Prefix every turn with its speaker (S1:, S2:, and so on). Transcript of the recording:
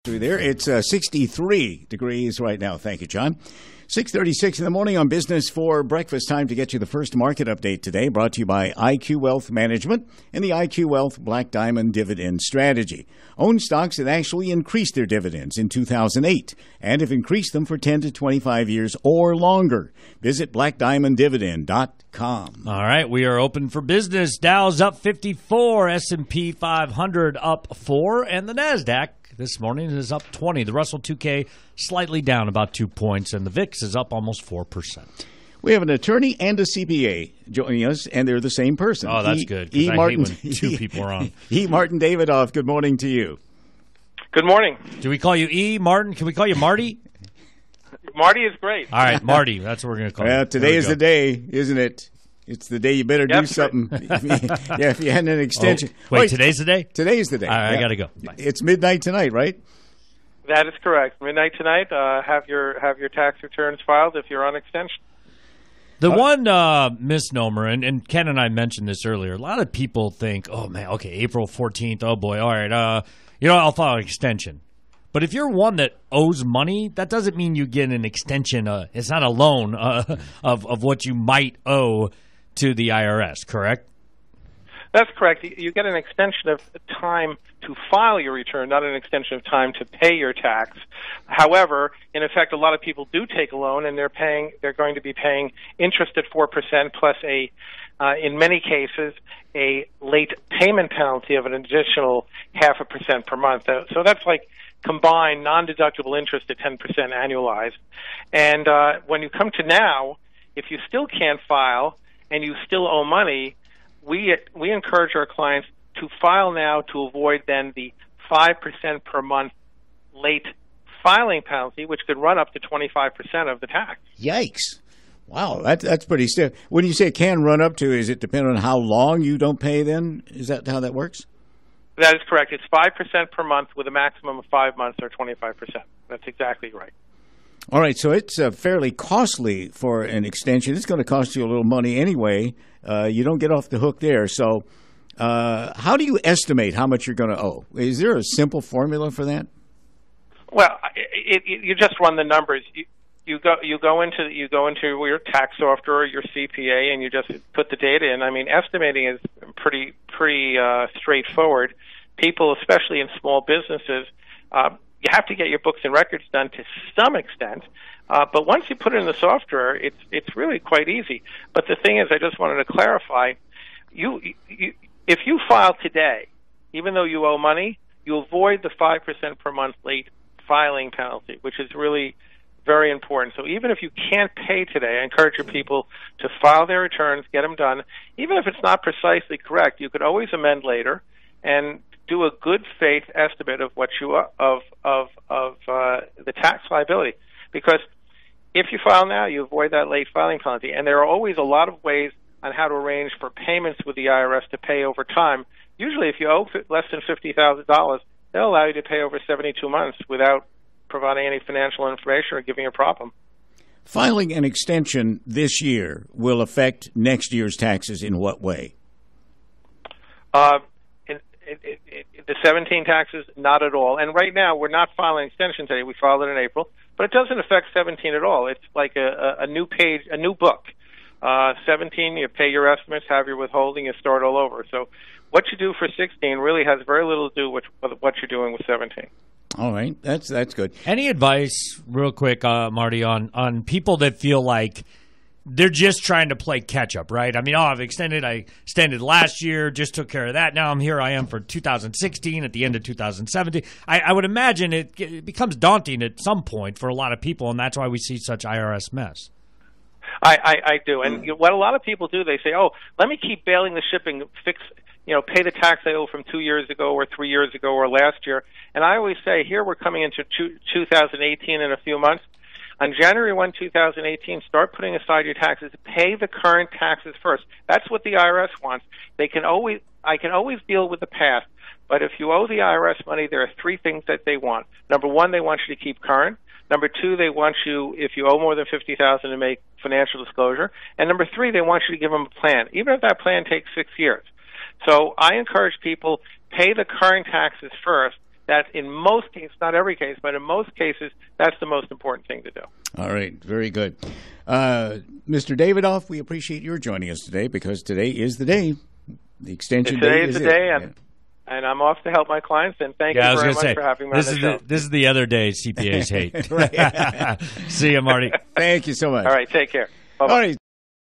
S1: Through there, it's 63 degrees right now. Thank you, John. 6:36 in the morning on Business for Breakfast. Time to get you the first market update today, brought to you by IQ Wealth Management and the IQ Wealth Black Diamond Dividend Strategy. Own stocks that actually increased their dividends in 2008 and have increased them for 10 to 25 years or longer. Visit blackdiamonddividend.com.
S2: All right, we are open for business. Dow's up 54, S&P 500 up 4, and the NASDAQ this morning is up 20. The Russell 2K slightly down about 2 points, and the VIX is up almost 4%.
S1: We have an attorney and a CPA joining us, and they're the same person.
S2: Oh, that's good, because I hate when two people are on.
S1: E. Martin Davidoff, good morning to you.
S3: Good morning.
S2: Do we call you E. Martin? Can we call you Marty?
S3: Marty is great.
S2: All right, Marty. That's what we're going to call you.
S1: Today is the day, isn't it? It's the day you better do something. If you had an extension.
S2: Wait, today's the day?
S1: Today's the day.
S2: All right, I got to go. Bye.
S1: It's midnight tonight, right?
S3: That is correct. Midnight tonight. Have your tax returns filed if you're on extension.
S2: The one misnomer, and Ken and I mentioned this earlier, a lot of people think, oh, man, okay, April 14th, oh, boy, all right, I'll file an extension. But if you're one that owes money, that doesn't mean you get an extension. It's not a loan of what you might owe to the IRS, correct?
S3: That's correct. You get an extension of time to file your return, not an extension of time to pay your tax. However, in effect, a lot of people do take a loan, and they're going to be paying interest at 4% plus in many cases, a late payment penalty of an additional 0.5% per month. So that's like combined non-deductible interest at 10% annualized. And when you come to now, if you still can't file and you still owe money, we encourage our clients to file now to avoid then the 5% per month late filing penalty, which could run up to 25% of the tax.
S1: Yikes. Wow, that's pretty stiff. When you say it can run up to, is it depend on how long you don't pay then? Is that how that works?
S3: That is correct. It's 5% per month with a maximum of 5 months or 25%. That's exactly right.
S1: All right, so it's fairly costly for an extension. It's going to cost you a little money anyway. You don't get off the hook there. So how do you estimate how much you're going to owe? Is there a simple formula for that?
S3: Well, you just run the numbers. You go into your tax software or your CPA, and you just put the data in. I mean, estimating is pretty straightforward. People, especially in small businesses, you have to get your books and records done to some extent. But once you put it in the software, it's really quite easy. But the thing is, I just wanted to clarify: if you file today, even though you owe money, you avoid the 5% per month late filing penalty, which is really very important. So even if you can't pay today, I encourage your people to file their returns, get them done. Even if it's not precisely correct, you could always amend later and do a good faith estimate of what you of the tax liability. Because if you file now, you avoid that late filing penalty. And there are always a lot of ways on how to arrange for payments with the IRS to pay over time. Usually, if you owe less than $50,000, they'll allow you to pay over 72 months without providing any financial information or giving a problem.
S1: Filing an extension this year will affect next year's taxes in what way?
S3: The 17 taxes, not at all. And right now, we're not filing extension today. We filed it in April. But it doesn't affect 17 at all. It's like a new page, a new book. 17, you pay your estimates, have your withholding, you start all over. So what you do for 16 really has very little to do with what you're doing with 17.
S1: All right, that's good.
S2: Any advice, real quick, Marty, on people that feel like they're just trying to play catch-up, right? I mean, I extended last year, just took care of that. Now I am for 2016 at the end of 2017. I would imagine it becomes daunting at some point for a lot of people, and that's why we see such IRS mess.
S3: I do. And what a lot of people do, they say, oh, let me keep bailing the ship and pay the tax I owe from 2 years ago or 3 years ago or last year. And I always say, here we're coming into 2018 in a few months. On January 1, 2018, start putting aside your taxes. Pay the current taxes first. That's what the IRS wants. I can always deal with the past, but if you owe the IRS money, there are three things that they want. Number one, they want you to keep current. Number two, they want you, if you owe more than $50,000, to make financial disclosure. And number three, they want you to give them a plan, even if that plan takes 6 years. So I encourage people, pay the current taxes first, That in most cases, not every case, but in most cases, that's the most important thing to do.
S1: All right, very good. Mr. Davidoff, we appreciate your joining us today because today is the day. The extension
S3: Today
S1: date
S3: is the day, and I'm off to help my clients, and thank you very much for having me on the show.
S2: This is the other day CPAs hate. See you, Marty.
S1: Thank you so much.
S3: All right, take care. Bye-bye.
S1: All right.